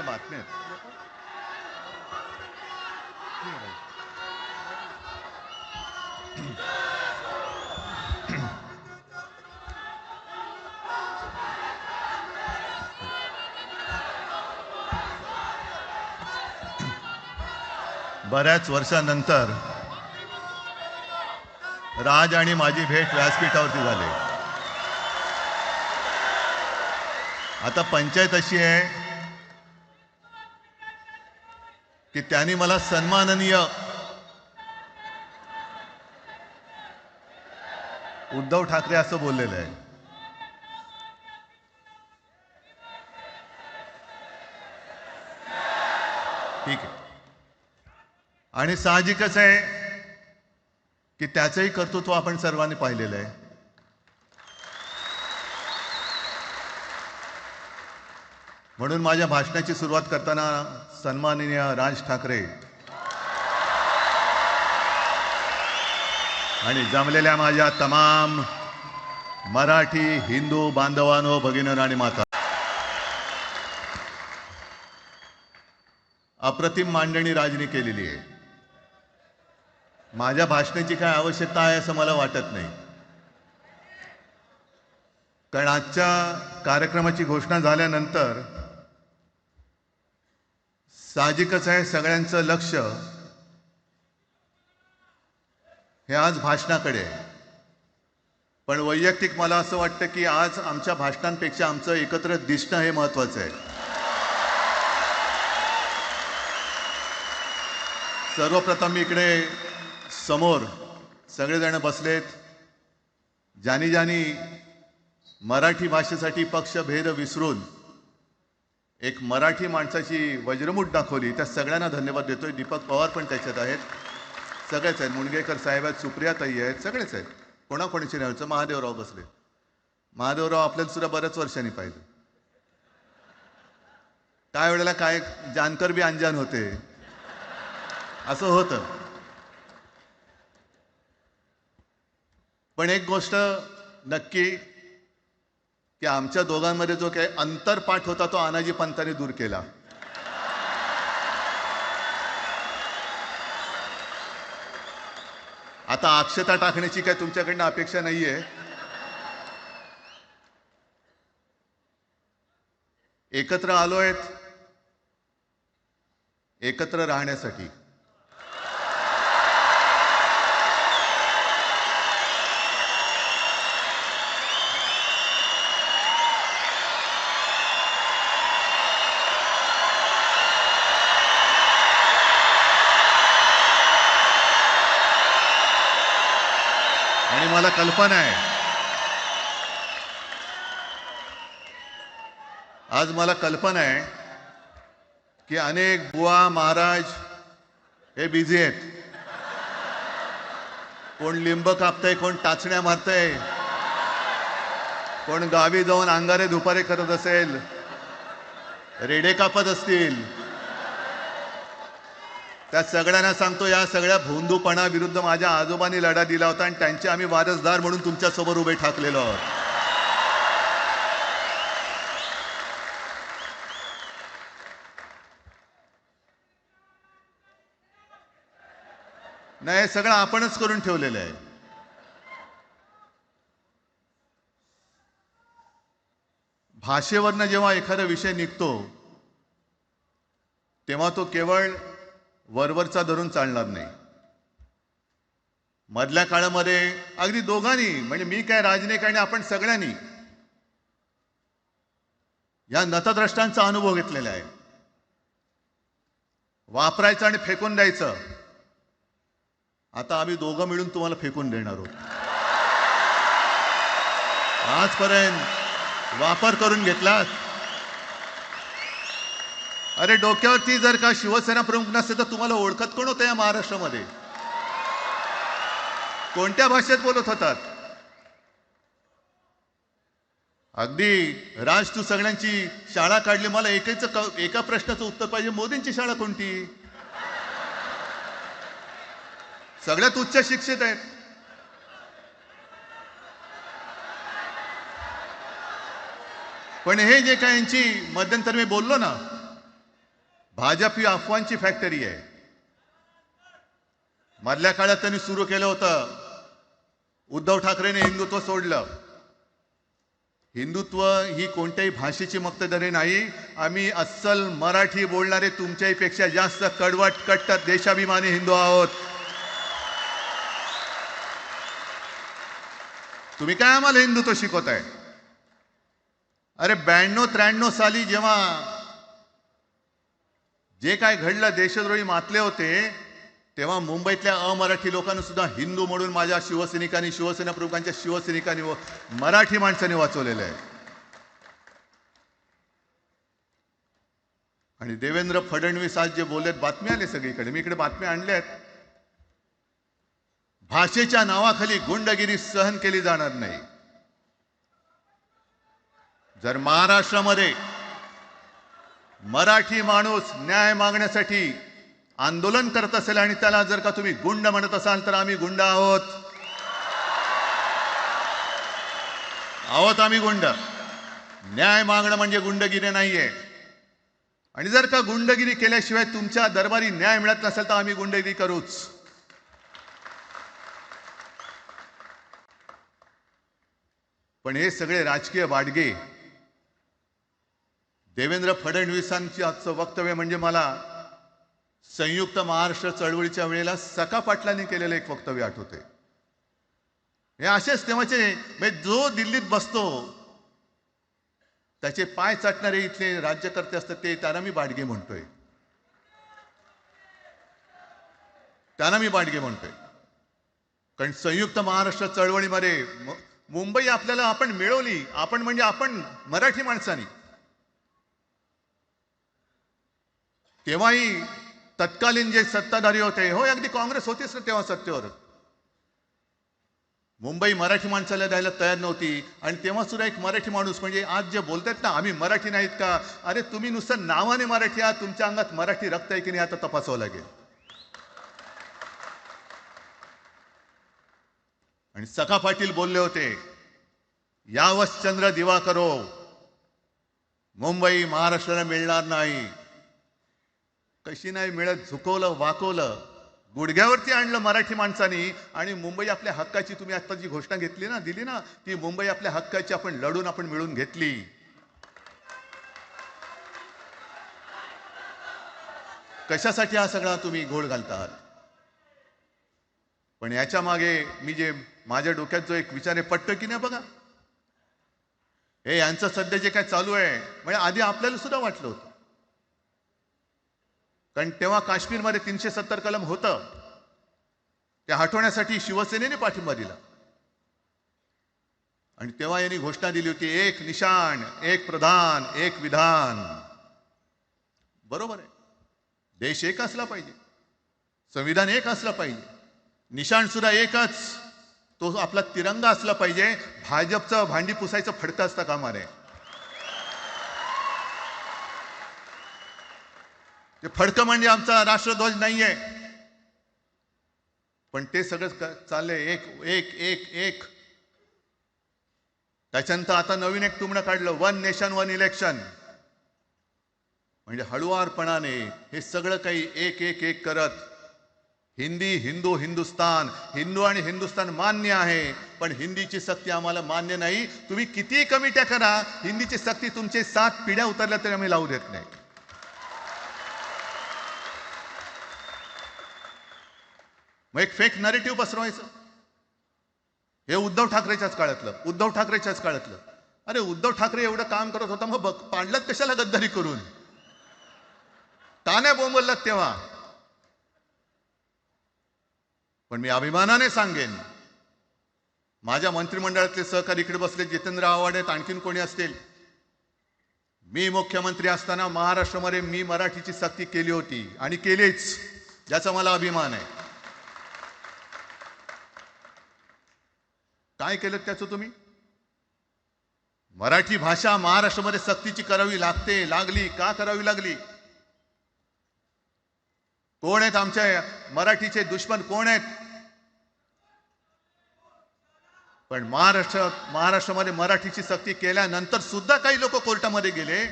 नुसत्या बातम्या आहेत. बऱ्याच वर्षानंतर राज आणि माझी भेट व्यासपीठावरती झाली. आता पंचायत अशी आहे की त्यांनी मला सन्माननीय उद्धव ठाकरे असं बोललेलं आहे. ठीक आहे. आणि साहजिकच आहे की त्याचंही कर्तृत्व आपण सर्वांनी पाहिलेलं आहे. म्हणून माझ्या भाषणाची सुरुवात करताना सन्माननीय राज ठाकरे आणि जमलेल्या माझ्या तमाम मराठी हिंदू बांधवांनो, भगिनींनो आणि माता, अप्रतिम मांडणी राजनी केलेली आहे. माझ्या भाषणाची काय आवश्यकता आहे असं मला वाटत नाही, कारण आजच्या कार्यक्रमाची घोषणा झाल्यानंतर साहजिकच आहे सगळ्यांचं लक्ष हे आज भाषणाकडे आहे. पण वैयक्तिक मला असं वाटतं की आज आमच्या भाषणांपेक्षा आमचं एकत्र दिसणं हे महत्त्वाचं आहे. सर्वप्रथम इकडे समोर सगळेजण बसलेत. ज्यांनी ज्यांनी मराठी भाषेसाठी पक्षभेद विसरून एक मराठी माणसाची वज्रमूठ दाखवली, त्या सगळ्यांना धन्यवाद देतोय. दीपक पवार पण त्याच्यात आहेत, सगळेच आहेत. मुणगेकर साहेब आहेत, सुप्रियाताई आहेत, सगळेच आहेत. कोणाकोणीची नाही. महादेवराव बसले. महादेवराव आपल्याला सुद्धा बऱ्याच वर्षांनी पाहिलं. काय वेळेला काय जानकर बी अनजान होते, असं होतं. पण एक गोष्ट नक्की की आमच्या दोघांमध्ये जो काही अंतरपाठ होता तो आनाजी पंतांनी दूर केला. आता अक्षता टाकण्याची काय तुमच्याकडनं अपेक्षा नाहीये. एकत्र आलोय एकत्र राहण्यासाठी. आणि मला कल्पना आहे, आज मला कल्पना आहे की अनेक बुवा महाराज हे बिझी आहेत. कोण लिंब कापतंय, कोण टाचण्या मारतंय, कोण गावी जाऊन अंगारे दुपारे करत असेल, रेडे कापत असतील. त्या सगळ्यांना सांगतो, या सगळ्या भोंदूपणा विरुद्ध माझ्या आजोबांनी लढा दिला होता आणि त्यांचे आम्ही वारसदार म्हणून तुमच्या समोर उभे ठाकलेलो आहोत. नाही, सगळं आपणच करून ठेवलेलं आहे. भाषेवरनं जेव्हा एखादा विषय निघतो तेव्हा तो केवळ वरवरचा धरून चालणार नाही. मधल्या काळामध्ये अगदी दोघांनी, म्हणजे मी काय राजने काय, आपण सगळ्यांनी या नतद्रष्टांचा अनुभव घेतलेला आहे. वापरायचं आणि फेकून द्यायचं. आता आम्ही दोघं मिळून तुम्हाला फेकून देणार आहोत. आजपर्यंत वापर करून घेतला. अरे डोक्यावरती जर का शिवसेना प्रमुख नसते तर तुम्हाला ओळखत कोण होतं या महाराष्ट्रामध्ये? कोणत्या भाषेत बोलत होतात? अगदी राज, तू सगळ्यांची शाळा काढली. मला एका प्रश्नाचं उत्तर पाहिजे. मोदींची शाळा कोणती? सगळ्यात उच्च शिक्षित आहेत. पण हे जे काय यांची मध्यंतर मी बोललो ना, भाजप ही अफवांची फॅक्टरी आहे. मधल्या काळात त्यांनी सुरू केलं होतं. उद्धव ठाकरेने हिंदुत्व सोडलं. हिंदुत्व ही कोणत्याही भाषेची मक्तेदारी नाही. आम्ही अस्सल मराठी बोलणारे तुमच्याही पेक्षा जास्त कडवट कट्टर देशाभिमानी हिंदू आहोत. तुम्ही काय आम्हाला हिंदुत्व शिकवताय? अरे 92-93 साली जेव्हा जे काय घडलं, देशद्रोही मातले होते, तेव्हा मुंबईतल्या अमराठी लोकांना सुद्धा हिंदू म्हणून माझ्या शिवसैनिकांनी, शिवसेना प्रमुखांच्या शिवसैनिकांनी व मराठी माणसांनी वाचवलेलं आहे. आणि देवेंद्र फडणवीस आज जे बोललेत, बातम्या आले सगळीकडे, मी इकडे बातम्या आणल्यात. भाषेच्या नावाखाली गुंडगिरी सहन केली जाणार नाही. जर महाराष्ट्रामध्ये मराठी माणूस न्याय मागण्यासाठी आंदोलन करत असेल आणि त्याला जर का तुम्ही गुंड म्हणत असाल, तर आम्ही गुंड आहोत. आम्ही गुंड. न्याय मागणं म्हणजे गुंडगिरी नाहीये. आणि जर का गुंडगिरी केल्याशिवाय तुमच्या दरबारी न्याय मिळत नसेल, तर आम्ही गुंडगिरी करूच. पण हे सगळे राजकीय वाडगे. देवेंद्र फडणवीसांची आजचं वक्तव्य म्हणजे मला संयुक्त महाराष्ट्र चळवळीच्या वेळेला सखा पाटलांनी केलेलं एक वक्तव्य आठवते. हे असेच तेव्हाचे, जो दिल्लीत बसतो त्याचे पाय चाटणारे इथले राज्यकर्ते असतात, ते त्यांना मी बाडगे म्हणतोय. कारण संयुक्त महाराष्ट्र चळवळीमध्ये मुंबई आपल्याला आपण मिळवली. आपण म्हणजे आपण मराठी माणसांनी. तेव्हाही तत्कालीन जे सत्ताधारी होते, हो अगदी काँग्रेस होतीच ना तेव्हा सत्तेवर, मुंबई मराठी माणसाला द्यायला तयार नव्हती. आणि तेव्हा सुद्धा एक मराठी माणूस, म्हणजे आज जे बोलतात ना आम्ही मराठी नाहीत का, अरे तुम्ही नुसतं नावाने मराठी आहात, तुमच्या अंगात मराठी रक्त आहे की नाही आता तपासावं लागेल. आणि सखा पाटील बोलले होते, यावश चंद्र दिवा करो, मुंबई महाराष्ट्राला मिळणार नाही. कशी नाही मिळत, झुकवलं, वाकवलं, गुडघ्यावरती आणलं मराठी माणसानी. आणि मुंबई आपल्या हक्काची, तुम्ही आता जी घोषणा घेतली ना, दिली ना, ती मुंबई आपल्या हक्काची आपण लढून आपण मिळून घेतली. कशासाठी हा सगळा तुम्ही घोळ घालतात? पण याच्या मागे मी जे माझ्या डोक्यात जो एक विचार आहे, पटतो की नाही बघा. हे यांचं सध्या जे काय चालू आहे, म्हणजे आधी आपल्याला सुद्धा वाटलं होतं. कारण तेव्हा काश्मीरमध्ये 370 कलम होतं, ते हटवण्यासाठी शिवसेनेने पाठिंबा दिला. आणि तेव्हा यांनी घोषणा दिली होती, एक निशाण, एक प्रधान, एक विधान. बरोबर आहे. देश एक असला पाहिजे, संविधान एक असलं पाहिजे, निशाण सुद्धा एकच, तो आपला तिरंगा असला पाहिजे. भाजपचं भांडी पुसायचं फडकं असतं कामा नये. ते फडकं म्हणजे आमचा राष्ट्रध्वज नाहीये. पण ते सगळं चाललंय एक एक एक एक. त्याच्यानंतर आता नवीन एक टुमणं काढलं, 1 नेशन 1 इलेक्शन. म्हणजे हळुवारपणाने हे सगळं काही एक एक एक करत, हिंदी, हिंदू, हिंदुस्तान, हिंदू आणि हिंदुस्तान मान्य आहे, पण हिंदीची सक्ती आम्हाला मान्य नाही. तुम्ही किती कमिट्या करा, हिंदीची सक्ती तुमचे 7 पिढ्या उतरल्या तरी आम्ही लावू देत नाही. मग एक फेक नरेटिव्ह पसरवायचं. हे उद्धव ठाकरेच्याच काळातलं. अरे उद्धव ठाकरे एवढं काम करत होता, मग पाडलात कशाला गद्दारी करून? तान्या बोंबललात तेव्हा. पण मी अभिमानाने सांगेन, माझ्या मंत्रिमंडळातले सहकारी इकडे बसले, जितेंद्र आव्हाड आहेत, आणखीन कोणी असतील. मी मुख्यमंत्री असताना महाराष्ट्रामध्ये मी मराठीची सक्ती केली होती आणि केलीच, ज्याचा मला अभिमान आहे. काय केलं त्याचं तुम्ही? मराठी भाषा महाराष्ट्रामध्ये सक्तीची करावी लागली. का करावी लागली? कोण आहेत आमच्या मराठीचे दुश्मन, कोण आहेत? पण महाराष्ट्रामध्ये मराठीची सक्ती केल्यानंतर सुद्धा काही लोक कोर्टामध्ये गेले.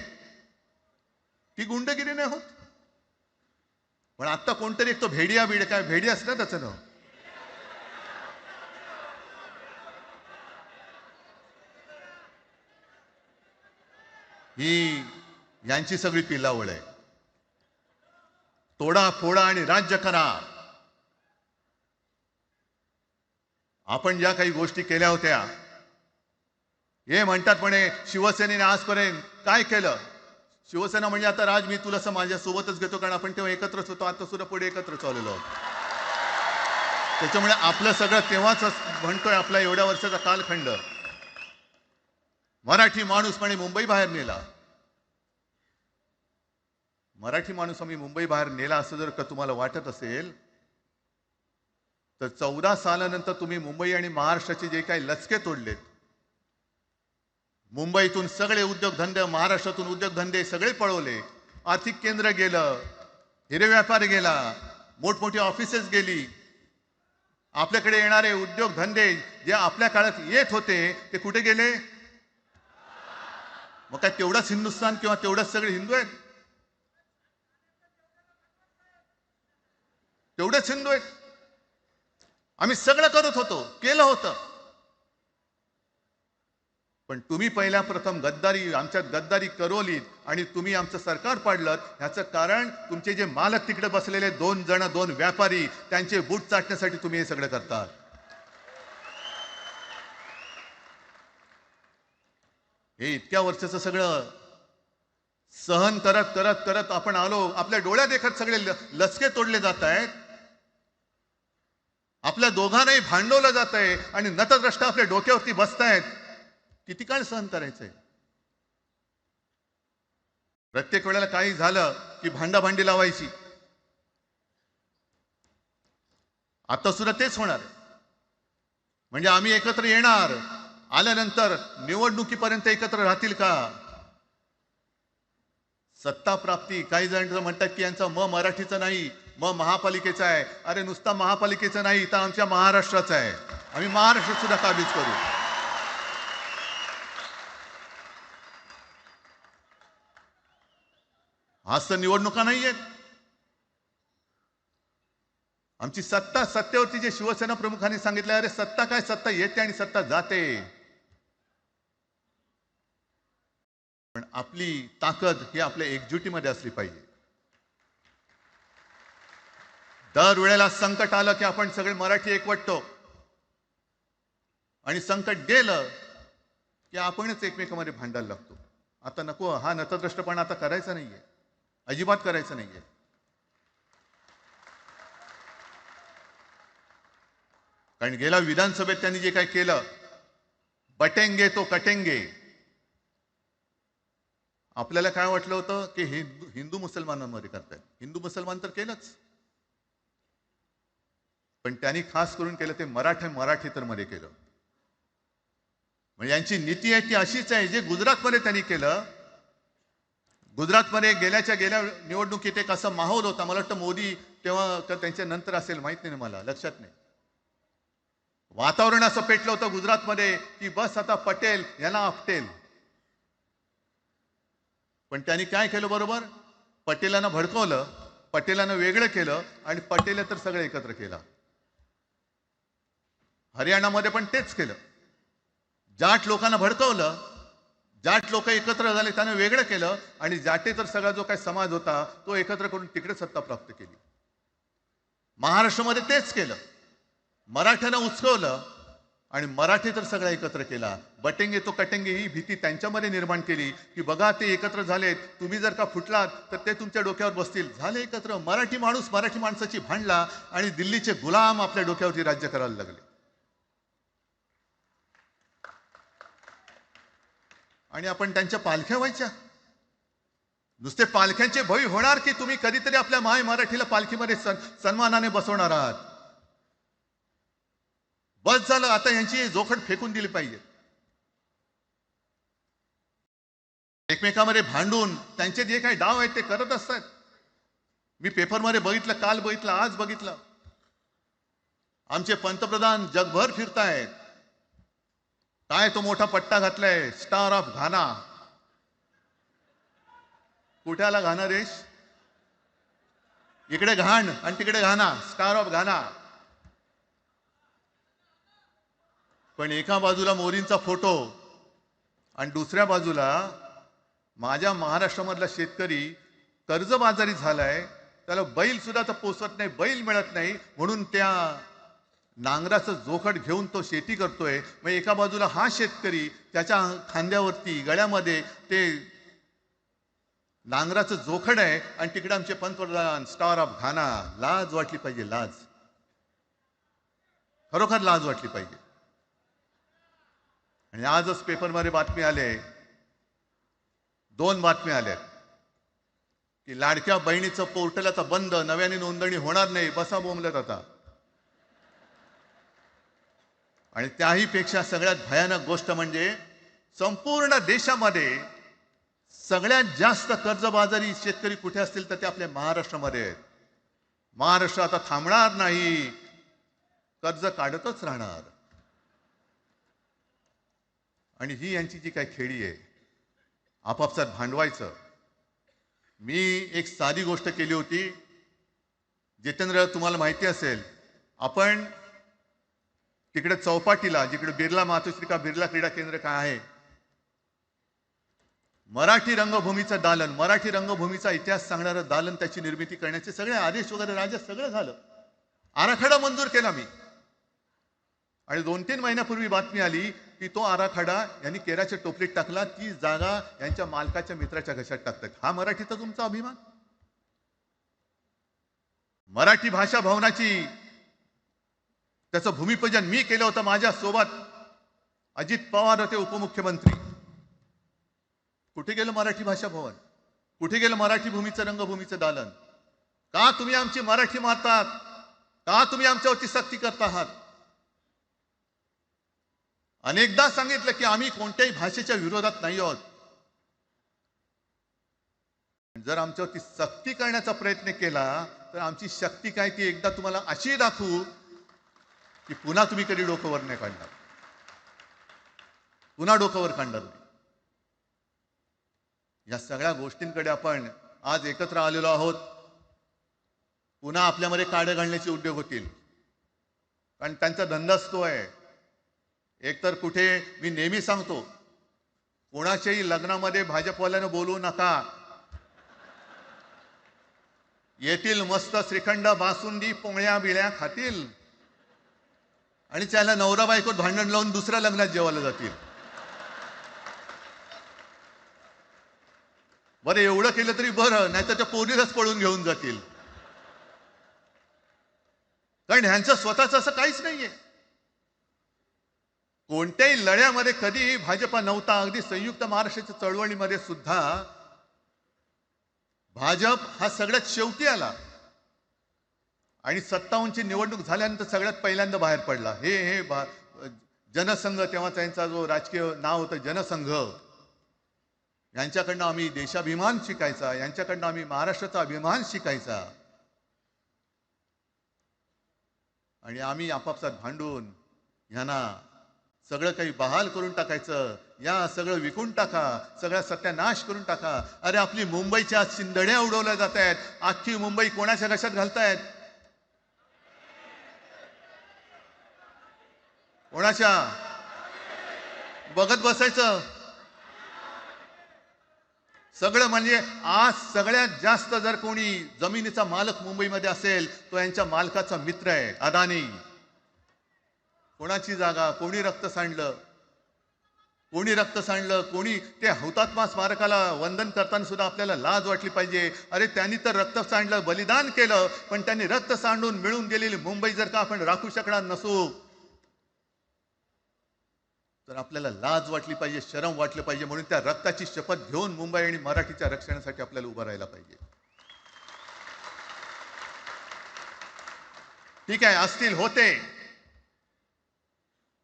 ती गुंडगिरी नाही होत. पण आता कोणतरी एक तो भेडिया बीड काय भेडिया असतं ना त्याचं नाव, ही यांची सगळी पिल्लावळ आहे. तोडा फोडा आणि राज्य करा. आपण ज्या काही गोष्टी केल्या होत्या, हे म्हणतात म्हणे शिवसेनेने आजपर्यंत काय केलं. शिवसेना म्हणजे आता राज मी तुला माझ्या सोबतच घेतो, कारण आपण तेव्हा एकत्रच होतो, आता सुद्धा पुढे एकत्र चाललेलो आहोत. त्याच्यामुळे आपलं सगळं तेव्हाच म्हणतोय, आपला एवढ्या वर्षाचा कालखंड मराठी माणूस म्हणे मुंबई बाहेर नेला. मराठी माणूस आम्ही मुंबई बाहेर नेला असं जर का तुम्हाला वाटत असेल, तर 14 सालानंतर तुम्ही मुंबई आणि महाराष्ट्राचे जे काही लचके तोडलेत, मुंबईतून सगळे उद्योगधंदे, महाराष्ट्रातून उद्योगधंदे सगळे पळवले, आर्थिक केंद्र गेलं, हिरे व्यापार गेला, मोठमोठी ऑफिसेस गेली. आपल्याकडे येणारे उद्योगधंदे जे आपल्या काळात येत होते ते कुठे गेले? मग काय तेवढाच हिंदुस्थान किंवा तेवढाच सगळे हिंदू आहेत? तेवढेच हिंदू आहेत? आम्ही सगळं करत होतो, केलं होतं. पण तुम्ही पहिल्या प्रथम गद्दारी, आमच्यात गद्दारी करवलीत आणि तुम्ही आमचं सरकार पाडलं. ह्याचं कारण तुमचे जे मालक तिकडे बसलेले 2 व्यापारी, त्यांचे बूट चाटण्यासाठी तुम्ही हे सगळं करता. हे इतक्या वर्षाचं सगळं सहन करत करत करत आपण आलो. आपल्या डोळ्या देखत सगळे लचके तोडले जात आहेत. आपल्या दोघांनाही भांडवलं जात आहे आणि नतद्रष्टा आपल्या डोक्यावरती बसतायत. किती काळ सहन करायचंय? प्रत्येक वेळेला काही झालं की भांडाभांडी लावायची. आता सुद्धा तेच होणार. म्हणजे आम्ही एकत्र येणार, आल्यानंतर निवडणुकीपर्यंत एकत्र राहतील का? सत्ता प्राप्ती, काही जण म्हणतात की यांचा मराठीचा नाही, महापालिकेचा आहे. अरे नुसता महापालिकेचा नाही, तर आमच्या महाराष्ट्राचा आहे. आम्ही महाराष्ट्र सुद्धा काबीज करू. आज तर निवडणुका नाहीयेत. आमची सत्ता, सत्तेवरती जे शिवसेना प्रमुखांनी सांगितलं, अरे सत्ता काय, सत्ता येते आणि सत्ता जाते. पण आपली ताकद ही आपल्या एकजुटीमध्ये असली पाहिजे. दर वेळेला संकट आलं की आपण सगळे मराठी एकवटतो आणि संकट गेलं की आपणच एकमेकांमध्ये भांडायला लागतो. आता नको, हा नतद्रष्टपणा आता करायचा नाहीये, अजिबात करायचं नाहीये. कारण गेल्या विधानसभेत त्यांनी जे काही केलं, बटेंगे तो कटेंगे. आपल्याला काय वाटलं होतं की हिंदू मुसलमानांमध्ये करतायत. हिंदू मुसलमान तर केलंच, पण त्यांनी खास करून केलं ते मराठेतर केलं. म्हणजे यांची नीती आहे ती अशीच आहे, जे गुजरातमध्ये त्यांनी केलं. गुजरातमध्ये गेल्या निवडणुकीत एक असा माहोल होता, मला वाटतं मोदी तेव्हा का त्यांच्या नंतर असेल, माहित नाही मला, लक्षात नाही. वातावरण असं पेटलं होतं गुजरातमध्ये की बस आता पटेल यांना आपटेल. पण त्यांनी काय केलं बरोबर? पटेलांना भडकवलं, पटेलांना वेगळं केलं आणि पटेल तर सगळं एकत्र केलं. हरियाणामध्ये पण तेच केलं. जाट लोकांना भडकवलं, जाट लोक एकत्र झाले, त्यानं वेगळं केलं आणि जाटे तर सगळा जो काही समाज होता तो एकत्र करून तिकडे सत्ता प्राप्त केली. महाराष्ट्रामध्ये तेच केलं. मराठ्यांना उचकवलं आणि मराठी तर सगळा एकत्र केला. बटेंगे तो कटेंगे ही भीती त्यांच्यामध्ये निर्माण केली की बघा ते एकत्र झालेत, तुम्ही जर का फुटलात तर ते तुमच्या डोक्यावर बसतील. झाले एकत्र. मराठी माणूस मराठी माणसाची भांडला आणि दिल्लीचे गुलाम आपल्या डोक्यावरती राज्य करायला लागले. आणि आपण त्यांच्या पालख्या व्हायच्या. नुसते पालख्यांचे भय होणार की तुम्ही कधीतरी आपल्या माय मराठीला पालखीमध्ये सन्मानाने बसवणार आहात. बस झालं, आता यांची जोखड फेकून दिली पाहिजे. एकमेकांमध्ये भांडून त्यांचे जे काही डाव आहेत ते करत असतात. मी पेपरमध्ये बघितलं, काल बघितलं, आज बघितलं. आमचे पंतप्रधान जगभर फिरतायत. काय तो मोठा पट्टा घातलाय, स्टार ऑफ घाना. कुठे आला घाना देश? इकडे घाण आणि तिकडे घाणा, स्टार ऑफ घाणा. पण एका बाजूला मोदींचा फोटो आणि दुसऱ्या बाजूला माझ्या महाराष्ट्रामधला शेतकरी कर्जबाजारी झालाय, त्याला बैल सुद्धा तर पोसत नाही, बैल मिळत नाही, म्हणून त्या नांगराचं जोखड घेऊन तो शेती करतोय. मग एका बाजूला हा शेतकरी, त्याच्या खांद्यावरती गळ्यामध्ये ते नांगराचं जोखड आहे, आणि तिकडे आमचे पंतप्रधान स्टार ऑफ घाना. लाज वाटली पाहिजे, लाज, खरोखर लाज वाटली पाहिजे. आणि आजच पेपरमध्ये बातमी आले, 2 बातम्या आल्या की लाडक्या बहिणीचं पोर्टल आता बंद, नव्याने नोंदणी होणार नाही, बसा बोंबलत आता. आणि त्याही पेक्षा सगळ्यात भयानक गोष्ट म्हणजे संपूर्ण देशामध्ये सगळ्यात जास्त कर्जबाजारी शेतकरी कुठे असतील तर ते आपल्या महाराष्ट्रामध्ये आहेत. महाराष्ट्र आता थांबणार नाही, कर्ज काढतच राहणार. आणि ही यांची जी काही खेळी आहे, आपापसात भांडवायचं. मी एक साधी गोष्ट केली होती. जितेंद्र, तुम्हाला माहिती असेल, आपण तिकडे चौपाटीला, जिकडे बिर्ला मातोश्री का बिर्ला क्रीडा केंद्र काय आहे, मराठी रंगभूमीचं दालन, मराठी रंगभूमीचा इतिहास सांगणारं दालन, त्याची निर्मिती करण्याचे सगळे आदेश वगैरे राजा सगळं झालं. आराखडा मंजूर केला मी. आणि 2-3 महिन्यापूर्वी बातमी आली की तो आराखडा यांनी केराच्या टोपलीत टाकला, ती जागा यांच्या मालकाच्या मित्राच्या घशात टाकतात. हा मराठीचा तुमचा अभिमान? मराठी भाषा भवनाची त्याचं भूमिपूजन मी केलं होतं. माझ्या सोबत अजित पवार होते, उपमुख्यमंत्री. कुठे गेलं मराठी भाषा भवन? कुठे गेलं मराठी भूमीचं रंगभूमीचं दालन? का तुम्ही आमची मराठी मारतात? का तुम्ही आमच्यावरती सक्ती करता आहात? अनेकदा सांगितलं की आम्ही कोणत्याही भाषेच्या विरोधात नाही आहोत. जर आमच्यावरती सक्ती करण्याचा प्रयत्न केला तर आमची शक्ती काय ती एकदा तुम्हाला अशी दाखवू की पुन्हा तुम्ही कधी डोकं वर नाही काढणार, पुन्हा डोकं वर काढणार नाही. या सगळ्या गोष्टींकडे आपण आज एकत्र आलेलो आहोत. पुन्हा आपल्यामध्ये काड्या घालण्याचे उद्योग होतील, कारण त्यांचा धंदाच तो आहे. एकतर कुठे, मी नेहमी सांगतो, कोणाच्याही लग्नामध्ये भाजपवाल्यानं बोलवू नका. येतील मस्त श्रीखंड, बासुंदी, पोळ्या बिळ्या खातील आणि त्याला नवरा बायको भांडण लावून दुसऱ्या लग्नात जेवायला जातील. बरं, एवढं केलं तरी बरं, नाही तर त्या पोरीलाच पळून घेऊन जातील. कारण ह्यांचं स्वतःच असं काहीच नाहीये. कोणत्याही लढ्यामध्ये कधीही भाजपा नव्हता. अगदी संयुक्त महाराष्ट्राच्या चळवळीमध्ये सुद्धा भाजप हा सगळ्यात शेवटी आला आणि 57ची निवडणूक झाल्यानंतर सगळ्यात पहिल्यांदा बाहेर पडला. हे जनसंघ, तेव्हा त्यांचा जो राजकीय नाव होतं जनसंघ, यांच्याकडनं आम्ही देशाभिमान शिकायचा, यांच्याकडनं आम्ही महाराष्ट्राचा अभिमान शिकायचा. आणि आम्ही आपापसात भांडून ह्यांना सगळं काही बहाल करून टाकायचं. या सगळं विकून टाका, सगळा सत्यानाश करून टाका. अरे, आपली मुंबईच्या शिंदड्या उडवल्या जात आहेत. अख्खी मुंबई कोणाच्या घशात घालतायत? कोणाच्या? बघत बसायचं सगळं. म्हणजे आज सगळ्यात जास्त जर कोणी जमिनीचा मालक मुंबईमध्ये असेल तो यांच्या मालकाचा मित्र आहे, अदानी. कोणाची जागा? कोणी रक्त सांडलं? कोणी रक्त सांडलं? कोणी? ते हुतात्मा स्मारकाला वंदन करताना सुद्धा आपल्याला लाज वाटली पाहिजे. अरे, त्यांनी तर रक्त सांडलं, बलिदान केलं, पण त्यांनी रक्त सांडून मिळून गेलेली मुंबई जर का आपण राखू शकणार नसू तर आपल्याला लाज वाटली पाहिजे, शरम वाटलं पाहिजे. म्हणून त्या रक्ताची शपथ घेऊन मुंबई आणि मराठीच्या रक्षणासाठी आपल्याला उभं राहायला पाहिजे. ठीक आहे, असतील, होते,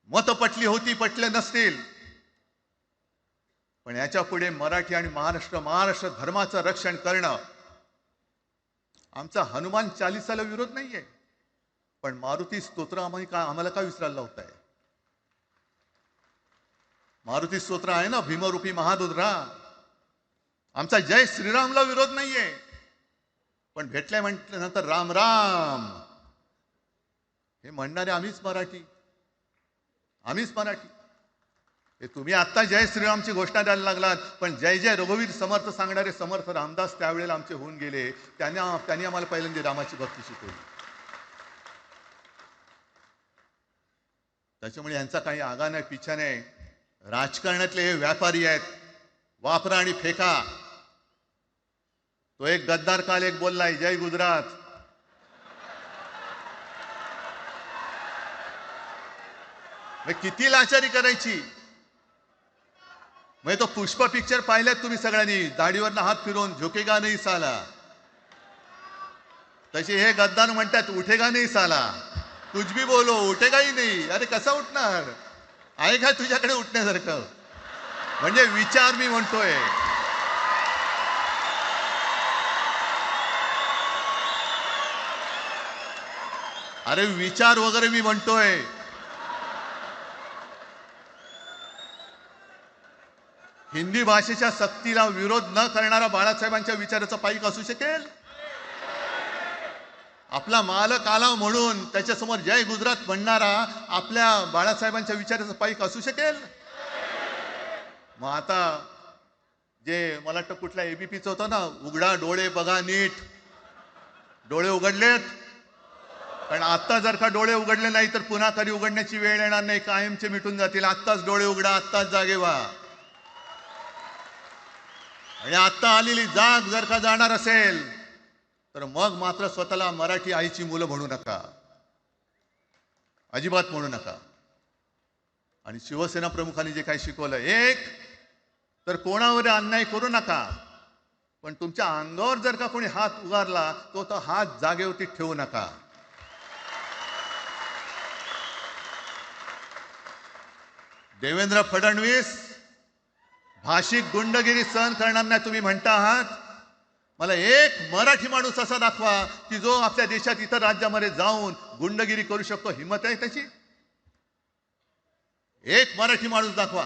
मत पटली होती, पटले नसतील, पण याच्या पुढे मराठी आणि महाराष्ट्र धर्माचं रक्षण करणं. आमचा हनुमान चालीसाला विरोध नाहीये, पण मारुती स्तोत्र आम्हाला का विसरायला लावताय? मारुती स्तोत्र आहे ना, भीमरूपी महारुद्रा. आमचा जय श्रीरामला विरोध नाहीये, पण भेटल्या म्हटल्यानंतर राम राम हे म्हणणारे आम्हीच मराठी. हे तुम्ही आत्ता जय श्रीरामची घोषणा द्यायला लागलात, पण जय जय रघुवीर समर्थ सांगणारे समर्थ रामदास त्यावेळेला आमचे होऊन गेले. त्यांनी आम्हाला पहिल्यांदा रामाची भक्ती शिकवली. त्याच्यामुळे यांचा काही आगा नाही, पिछा नाही. राजकारणातले हे व्यापारी आहेत, वापरा आणि फेका. तो एक गद्दार काल एक बोललाय, जय गुजरात. किती लाचारी करायची. म्हणजे तो पुष्प पिक्चर पाहिल्यात तुम्ही सगळ्यांनी, दाढीवरनं हात फिरवून झुकेगा नाही साला. तसे हे गद्दार म्हणतात उठेगा नाही साला. कुछ भी बोलो उठेगा ही नाही. अरे कसा उठणार आहे का तुझ्याकडे उठण्यासारखं? म्हणजे विचार मी म्हणतोय. अरे विचार वगैरे मी म्हणतोय. हिंदी भाषेच्या सक्तीला विरोध न करणारा बाळासाहेबांच्या विचाराचा पाईक असू शकेल? आपला मालक आला म्हणून त्याच्यासमोर जय गुजरात म्हणणारा आपल्या बाळासाहेबांच्या विचाराचा पाईक असू शकेल? मग आता जे मला वाटतं कुठल्या एबीपीचं होतं ना, उघडा डोळे बघा नीट. डोळे उघडलेत? कारण आत्ता जर का डोळे उघडले नाही तर पुन्हा कधी उघडण्याची वेळ येणार नाही, कायमचे मिटून जातील. आत्ताच डोळे उघडा, आत्ताच जागे व्हा. आणि आत्ता आलेली जाग जर का जाणार असेल तर मग मात्र स्वतःला मराठी आईची मुलं म्हणू नका, अजिबात म्हणू नका. आणि शिवसेना प्रमुखांनी जे काही शिकवलं, एक तर कोणावर अन्याय करू नका, पण तुमच्या अंगावर जर का कोणी हात उगारला तो हात जागेवरती ठेवू नका. देवेंद्र फडणवीस भाषिक गुंडगिरी सहन करणार नाही तुम्ही म्हणता आहात. मला एक मराठी माणूस असा दाखवा की जो आपल्या देशात इतर राज्यामध्ये जाऊन गुंडगिरी करू शकतो. हिम्मत आहे त्याची? एक मराठी माणूस दाखवा.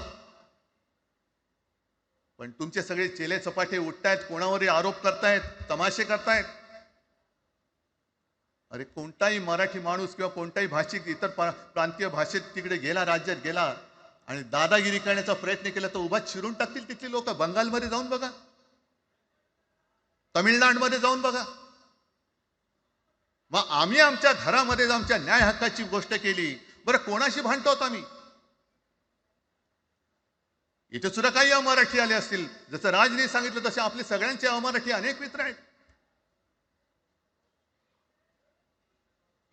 पण तुमचे सगळे चेले चपाटे उठतायत, कोणावरही आरोप करतायत, तमाशे करतायत. अरे कोणताही मराठी माणूस किंवा कोणताही भाषिक इतर प्रांतीय भाषेत तिकडे गेला, राज्यात गेला आणि दादागिरी करण्याचा प्रयत्न केला तर उभा चिरून टाकतील तिथली लोक. बंगालमध्ये जाऊन बघा, तमिळनाडूमध्ये जाऊन बघा. मग आम्ही आमच्या घरामध्ये आमच्या न्याय हक्काची गोष्ट केली, बरं कोणाशी भांडतो आम्ही? इथे सुद्धा काही अमराठी आले असतील, जसं राजने सांगितलं तसे आपले सगळ्यांचे अमराठी अनेक मित्र आहेत.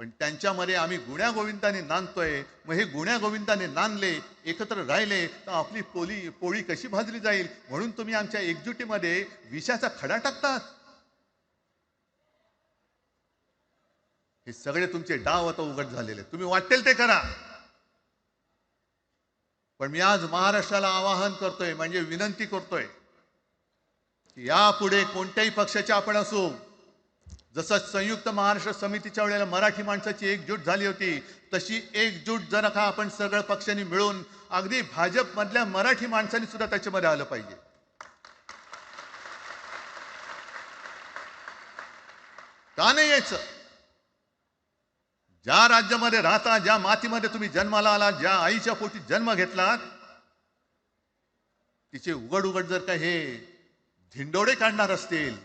पण त्यांच्यामध्ये आम्ही गुण्या गोविंदाने नांदतोय. मग हे गुण्या गोविंदाने नांदले, एकत्र राहिले तर आपली पोळी कशी भाजली जाईल? म्हणून तुम्ही आमच्या एकजुटीमध्ये विषाचा खडा टाकतात. हे सगळे तुमचे डाव आता उघड झालेले. तुम्ही वाटेल ते करा, पण मी आज महाराष्ट्राला आवाहन करतोय, म्हणजे विनंती करतोय की यापुढे कोणत्याही पक्षाचे आपण असू, जसं संयुक्त महाराष्ट्र समितीच्या वेळेला मराठी माणसाची एकजूट झाली होती, तशी एकजूट जर का आपण सगळ्या पक्षांनी मिळून, अगदी भाजप मधल्या मराठी माणसांनी सुद्धा त्याच्यामध्ये आलं पाहिजे. का नाही यायचं? ज्या राज्यामध्ये राहता, ज्या मातीमध्ये तुम्ही जन्माला आलात, ज्या आईच्या पोटी जन्म घेतलात, तिचे उघड उघड जर का हे धिंडोडे काढणार असतील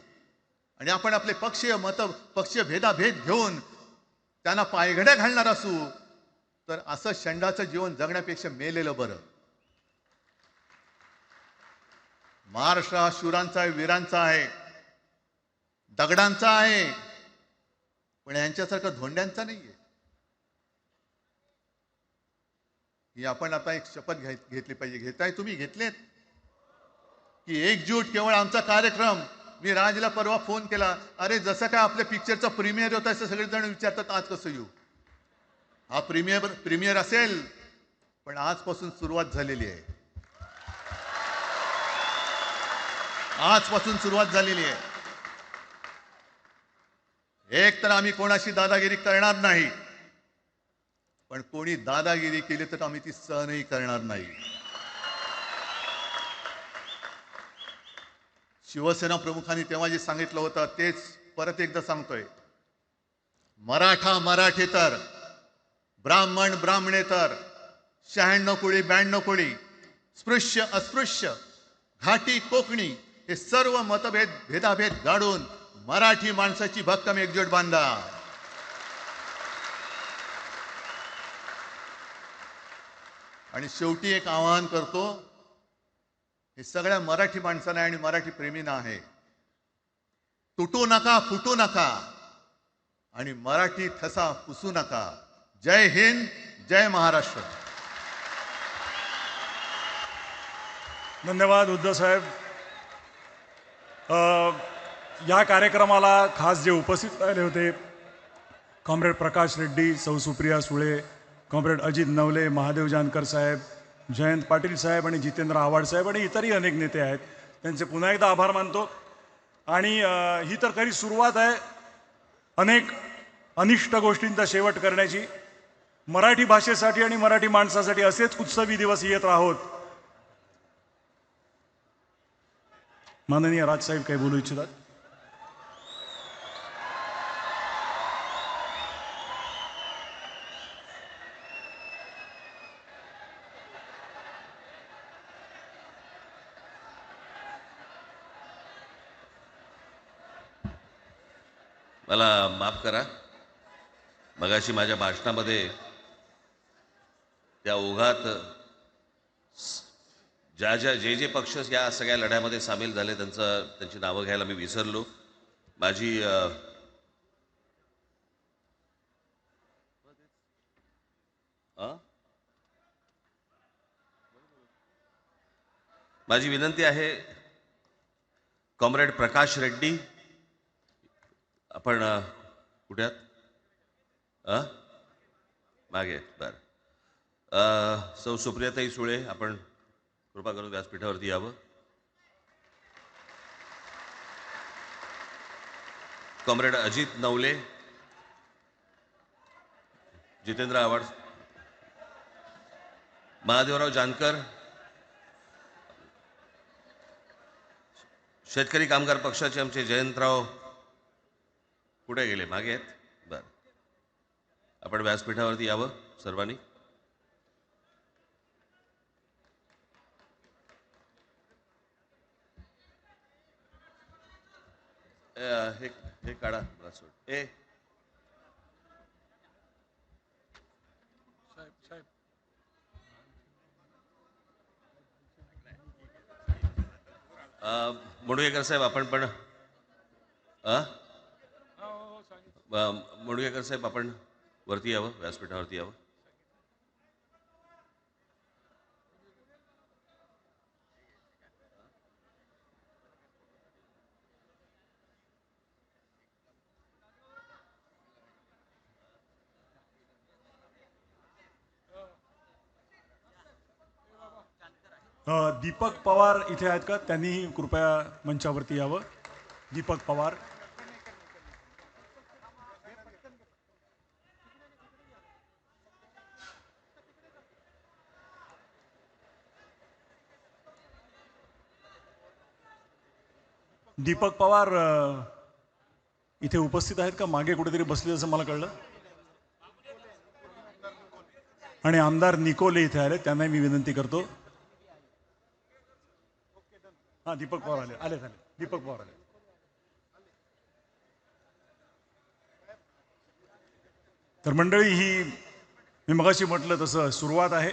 आणि आपण आपले पक्षीय भेदाभेद घेऊन त्यांना पायघड्या घालणार असू, तर असं षंडाचं जीवन जगण्यापेक्षा मेलेलं बरं. महाराष्ट्र हा शूरांचा आहे, वीरांचा आहे, दगडांचा आहे, पण यांच्यासारखं धोंड्यांचा नाहीये. ही आपण आता एक शपथ घेतली पाहिजे. घेताय तुम्ही? घेतलेत की एकजूट केवळ आमचा कार्यक्रम? मी राजला परवा फोन केला, अरे जसं काय आपल्या पिक्चरचा प्रीमियर होता असं सगळेजण विचारतात आज कसं येऊ. हा प्रीमियर असेल, पण आजपासून सुरुवात झालेली आहे. आजपासून सुरुवात झालेली आहे. एक तर आम्ही कोणाशी दादागिरी करणार नाही, पण कोणी दादागिरी केली तर आम्ही ती सहनही करणार नाही. शिवसेना प्रमुखांनी तेव्हा जे सांगितलं होतं तेच परत एकदा सांगतोय, मराठा मराठेतर, ब्राह्मण ब्राह्मणेतर, 96 कोळी 92 कोळी, स्पृश्य अस्पृश्य, घाटी कोकणी हे सर्व मतभेद भेदाभेद गाडून मराठी माणसाची भक्कम एकजूट बांधा. आणि शेवटी एक आवाहन करतो, हे सगळ्या मराठी माणसांना आणि मराठी प्रेमींना आहे, तुटू नका फुटू नका आणि मराठी ठसा पुसू नका. जय हिंद, जय महाराष्ट्र. धन्यवाद उद्धव साहेब. या कार्यक्रमाला खास जे उपस्थित राहिले होते, कॉम्रेड प्रकाश रेड्डी, सौ सुप्रिया सुळे, कॉम्रेड अजित नवले, महादेव जानकर साहेब, जयंत पाटील साहेब आणि जितेंद्र आव्हाड साहेब आणि इतरही अनेक नेते आहेत, त्यांचे पुन्हा एकदा आभार मानतो. आणि ही तर खरी सुरुवात आहे अनेक अनिष्ट गोष्टींचा शेवट करण्याची. मराठी भाषेसाठी आणि मराठी माणसासाठी असेच उत्सवी दिवस येत राहोत. माननीय राजसाहेब काही बोलू इच्छितात? मला माफ करा, मगाशी माझ्या भाषणामध्ये त्या ओघात जे पक्ष या सगळ्या लढ्यामध्ये सामील झाले त्यांची नावं घ्यायला मी विसरलो. माझी विनंती आहे, कॉम्रेड प्रकाश रेड्डी, आपण कुठे आहात? मागे. बरं. सौ सुप्रियाताई सुळे, आपण कृपा करून व्यासपीठावरती यावं. कॉम्रेड अजित नवले, जितेंद्र आव्हाड, महादेवराव जानकर, शेतकरी कामगार पक्षाचे आमचे जयंतराव कुठे गेले? मागे आहेत. बरं, आपण व्यासपीठावरती यावं सर्वांनी. हे काढा सोड. मुडगेकर साहेब, आपण पण मुडगेकर साहेब, आपण वरती यावं, व्यासपीठावरती यावं. दीपक पवार इथे आहेत का? त्यांनीही कृपया मंचावरती यावं. दीपक पवार. दीपक पवार इथे उपस्थित आहेत का? मागे कुठेतरी बसले असं मला कळलं. आणि आमदार निकोले इथे आले, त्यांनाही मी विनंती करतो. हां, दीपक पवार आले. दीपक पवार आले. तर मंडळी, ही मी मगाशी म्हटलं तसं सुरुवात आहे.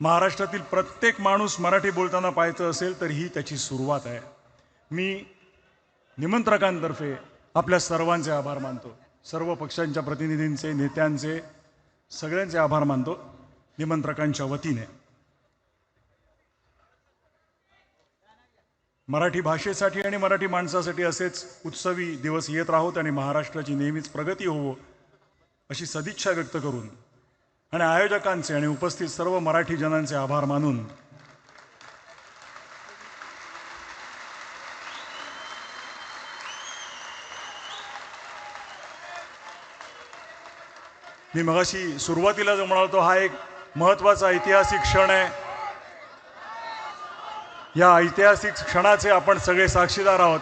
महाराष्ट्रातील प्रत्येक माणूस मराठी बोलताना पाहायचं असेल तर ही त्याची सुरुवात आहे. मी निमंत्रकांतर्फे आपल्या सर्वांचे आभार मानतो. सर्व पक्षांच्या प्रतिनिधींचे, नेत्यांचे, सगळ्यांचे आभार मानतो निमंत्रकांच्या वतीने. मराठी भाषेसाठी आणि मराठी माणसासाठी असेच उत्सवी दिवस येत राहोत आणि महाराष्ट्राची नेहमीच प्रगती होवो अशी सदिच्छा व्यक्त करून आणि आयोजकांचे आणि उपस्थित सर्व मराठी जनांचे आभार मानून मी मगाशी सुरुवातीला जो म्हणालो, हा एक महत्त्वाचा ऐतिहासिक क्षण आहे. या ऐतिहासिक क्षणाचे आपण सगळे साक्षीदार आहोत.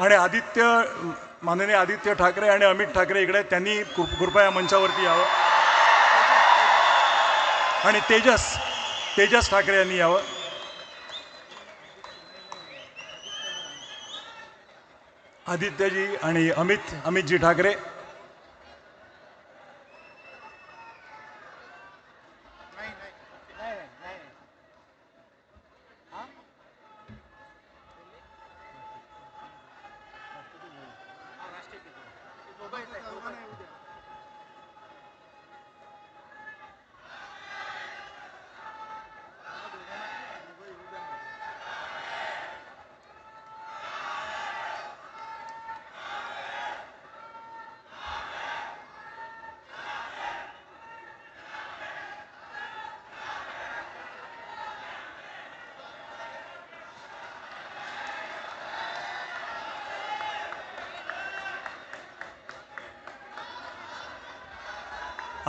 आणि माननीय आदित्य ठाकरे आणि अमित ठाकरे इकडे, त्यांनी कृपया मंचावरती यावं. आणि तेजस ठाकरे यांनी यावं. आदित्यजी आणि अमितजी ठाकरे.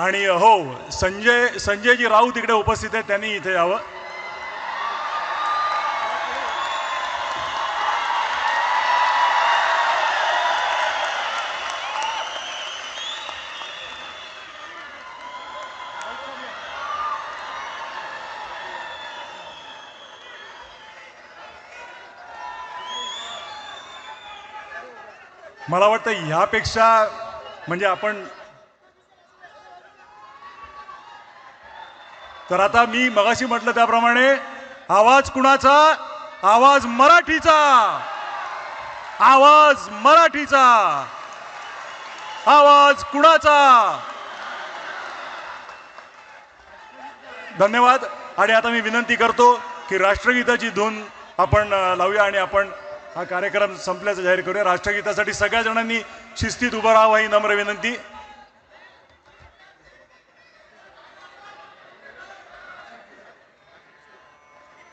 आणि हो, संजयजी राऊत इकडे उपस्थित आहेत, त्यांनी इथे यावं. मला वाटतं ह्यापेक्षा म्हणजे आपण, तर आता मी मगाशी म्हटलं त्याप्रमाणे, आवाज कुणाचा? आवाज मराठीचा. आवाज मराठीचा. आवाज कुणाचा? धन्यवाद. आणि आता मी विनंती करतो की राष्ट्रगीताची धून आपण लावूया आणि आपण हा कार्यक्रम संपल्याचं जाहीर करूया. राष्ट्रगीतासाठी सगळ्या जणांनी शिस्तीत उभं राहावं ही नम्र विनंती.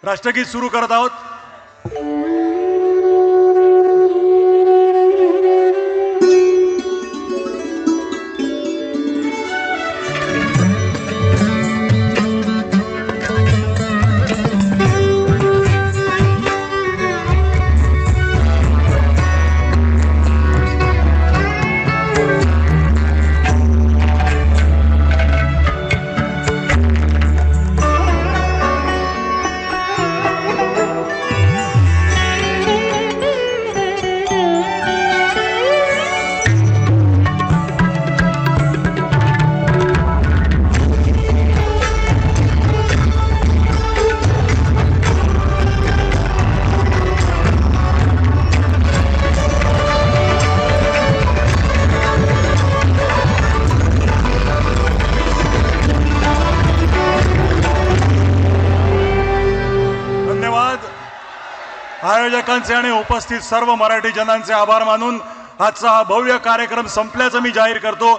राष्ट्रगीत सुरू करत आहोत. आयोजकांचे आणि उपस्थित सर्व मराठी जनांचे आभार मानून आजचा हा भव्य कार्यक्रम संपल्याचं मी जाहीर करतो.